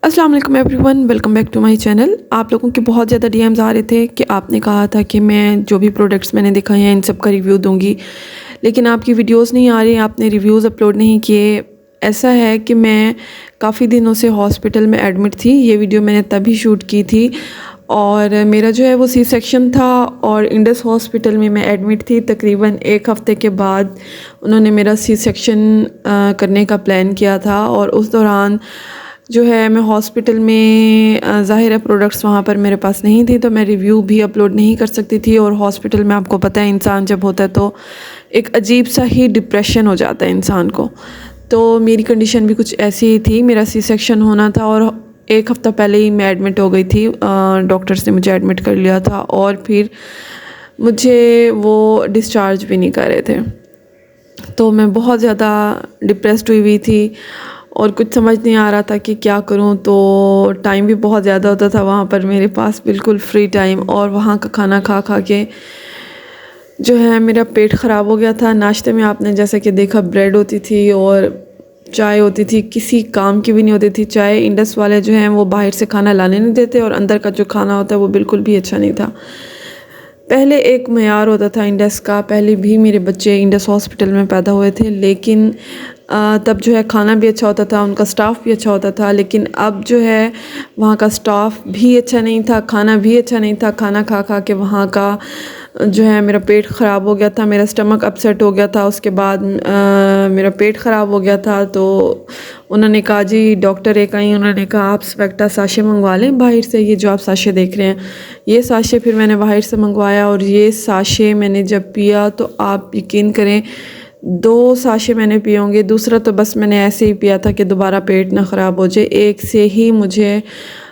अस्सलाम वालेकुम everyone, welcome back to my channel. आप लोगों के बहुत ज़्यादा डीएम्स आ रहे थे कि आपने कहा था कि मैं जो भी प्रोडक्ट्स मैंने दिखाए हैं इन सब का रिव्यू दूंगी, लेकिन आपकी वीडियोस नहीं आ रही, आपने रिव्यूज़ अपलोड नहीं किए। ऐसा है कि मैं काफ़ी दिनों से हॉस्पिटल में एडमिट थी। ये वीडियो मैंने तभी शूट की थी और मेरा जो है वो सी सेक्शन था और इंडस हॉस्पिटल में मैं एडमिट थी। तकरीबन एक हफ़्ते के बाद उन्होंने मेरा सी सेक्शन करने का प्लान किया था और उस दौरान जो है मैं हॉस्पिटल में ज़ाहिर है प्रोडक्ट्स वहाँ पर मेरे पास नहीं थी, तो मैं रिव्यू भी अपलोड नहीं कर सकती थी। और हॉस्पिटल में आपको पता है इंसान जब होता है तो एक अजीब सा ही डिप्रेशन हो जाता है इंसान को। तो मेरी कंडीशन भी कुछ ऐसी ही थी, मेरा सी सेक्शन होना था और एक हफ़्ता पहले ही मैं एडमिट हो गई थी। डॉक्टर्स ने मुझे एडमिट कर लिया था और फिर मुझे वो डिस्चार्ज भी नहीं कर रहे थे। तो मैं बहुत ज़्यादा डिप्रेस्ड हुई हुई थी और कुछ समझ नहीं आ रहा था कि क्या करूं। तो टाइम भी बहुत ज़्यादा होता था वहाँ पर मेरे पास, बिल्कुल फ्री टाइम, और वहाँ का खाना खा खा के जो है मेरा पेट ख़राब हो गया था। नाश्ते में आपने जैसे कि देखा ब्रेड होती थी और चाय होती थी, किसी काम की भी नहीं होती थी चाय। इंडस वाले जो हैं वो बाहर से खाना लाने नहीं देते और अंदर का जो खाना होता है वो बिल्कुल भी अच्छा नहीं था। पहले एक मयार होता था इंडस का, पहले भी मेरे बच्चे इंडस हॉस्पिटल में पैदा हुए थे, लेकिन तब जो है खाना भी अच्छा होता था, उनका स्टाफ़ भी अच्छा होता था। लेकिन अब जो है वहाँ का स्टाफ़ भी अच्छा नहीं था, खाना भी अच्छा नहीं था। खाना खा खा के वहाँ का जो है मेरा पेट ख़राब हो गया था, मेरा स्टमक अपसेट हो गया था। उसके बाद मेरा पेट ख़राब हो गया था। तो उन्होंने कहा, जी डॉक्टर एक आई, उन्होंने कहा आप स्पेक्टा साशे मंगवा लें बाहर से, ये जो आप साशे देख रहे हैं ये साशे। फिर मैंने बाहर से मंगवाया और ये साशे मैंने जब पिया तो आप यकीन करें 2 साशे मैंने पिए होंगे, दूसरा तो बस मैंने ऐसे ही पिया था कि दोबारा पेट ना ख़राब हो जाए। एक से ही मुझे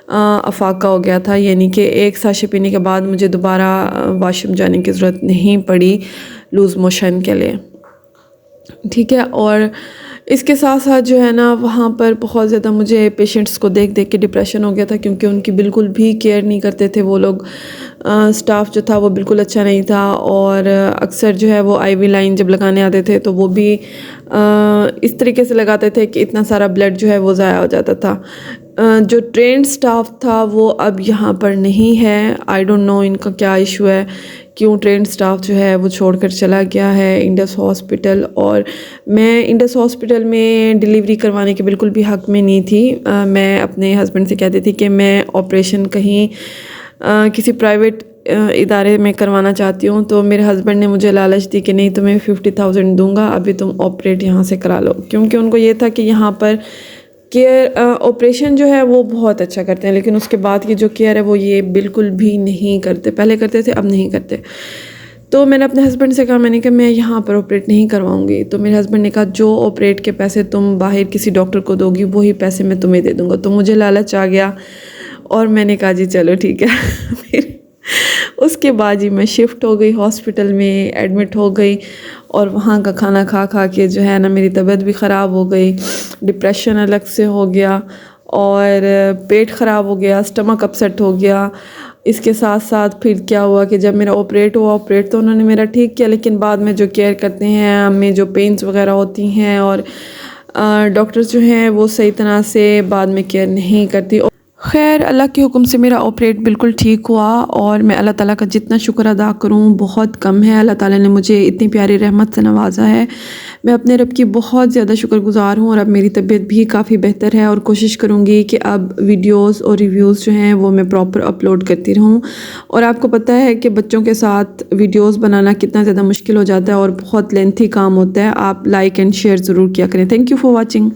अफाका हो गया था, यानी कि एक साशे पीने के बाद मुझे दोबारा वॉशरूम जाने की ज़रूरत नहीं पड़ी लूज़ मोशन के लिए, ठीक है। और इसके साथ साथ जो है ना वहाँ पर बहुत ज़्यादा मुझे पेशेंट्स को देख देख के डिप्रेशन हो गया था, क्योंकि उनकी बिल्कुल भी केयर नहीं करते थे वो लोग। स्टाफ जो था वो बिल्कुल अच्छा नहीं था और अक्सर जो है वो आईवी लाइन जब लगाने आते थे तो वो भी इस तरीके से लगाते थे कि इतना सारा ब्लड जो है वो ज़ाया हो जाता था। जो ट्रेंड स्टाफ था वो अब यहाँ पर नहीं है। आई डोंट नो इनका क्या इशू है, क्यों ट्रेंड स्टाफ जो है वो छोड़कर चला गया है इंडस हॉस्पिटल। और मैं इंडस हॉस्पिटल में डिलीवरी करवाने के बिल्कुल भी हक़ में नहीं थी। मैं अपने हस्बैंड से कहती थी कि मैं ऑपरेशन कहीं किसी प्राइवेट इदारे में करवाना चाहती हूँ। तो मेरे हस्बैंड ने मुझे लालच दी कि नहीं तुम्हें 50,000 दूंगा, अभी तुम ऑपरेट यहाँ से करा लो, क्योंकि उनको ये था कि यहाँ पर केयर ऑपरेशन जो है वो बहुत अच्छा करते हैं, लेकिन उसके बाद की जो केयर है वो ये बिल्कुल भी नहीं करते। पहले करते थे, अब नहीं करते। तो मैंने अपने हस्बैंड से कहा, मैंने कहा मैं यहाँ पर ऑपरेट नहीं करवाऊँगी। तो मेरे हस्बैंड ने कहा जो ऑपरेट के पैसे तुम बाहर किसी डॉक्टर को दोगी वही पैसे मैं तुम्हें दे दूँगा। तो मुझे लालच आ गया और मैंने कहा जी चलो ठीक है। फिर उसके बाद ही मैं शिफ्ट हो गई हॉस्पिटल में, एडमिट हो गई और वहाँ का खाना खा खा के जो है ना मेरी तबीयत भी ख़राब हो गई, डिप्रेशन अलग से हो गया और पेट ख़राब हो गया, स्टमक अपसेट हो गया। इसके साथ साथ फिर क्या हुआ कि जब मेरा ऑपरेट हुआ, ऑपरेट तो उन्होंने मेरा ठीक किया, लेकिन बाद में जो केयर करते हैं हमें, जो पेन्स वगैरह होती हैं और डॉक्टर्स जो हैं वो सही तरह से बाद में केयर नहीं करती। खैर अल्लाह के हुक्म से मेरा ऑपरेट बिल्कुल ठीक हुआ और मैं अल्लाह ताला का जितना शुक्र अदा करूं बहुत कम है। अल्लाह ताला ने मुझे इतनी प्यारी रहमत से नवाजा है। मैं अपने रब की बहुत ज़्यादा शुक्रगुज़ार हूं और अब मेरी तबीयत भी काफ़ी बेहतर है और कोशिश करूंगी कि अब वीडियोस और रिव्यूज़ जो हैं वो मैं प्रॉपर अपलोड करती रहूं। और आपको पता है कि बच्चों के साथ वीडियोज़ बनाना कितना ज़्यादा मुश्किल हो जाता है और बहुत लेंथी काम होता है। आप लाइक एंड शेयर ज़रूर किया करें। Thank you for watching.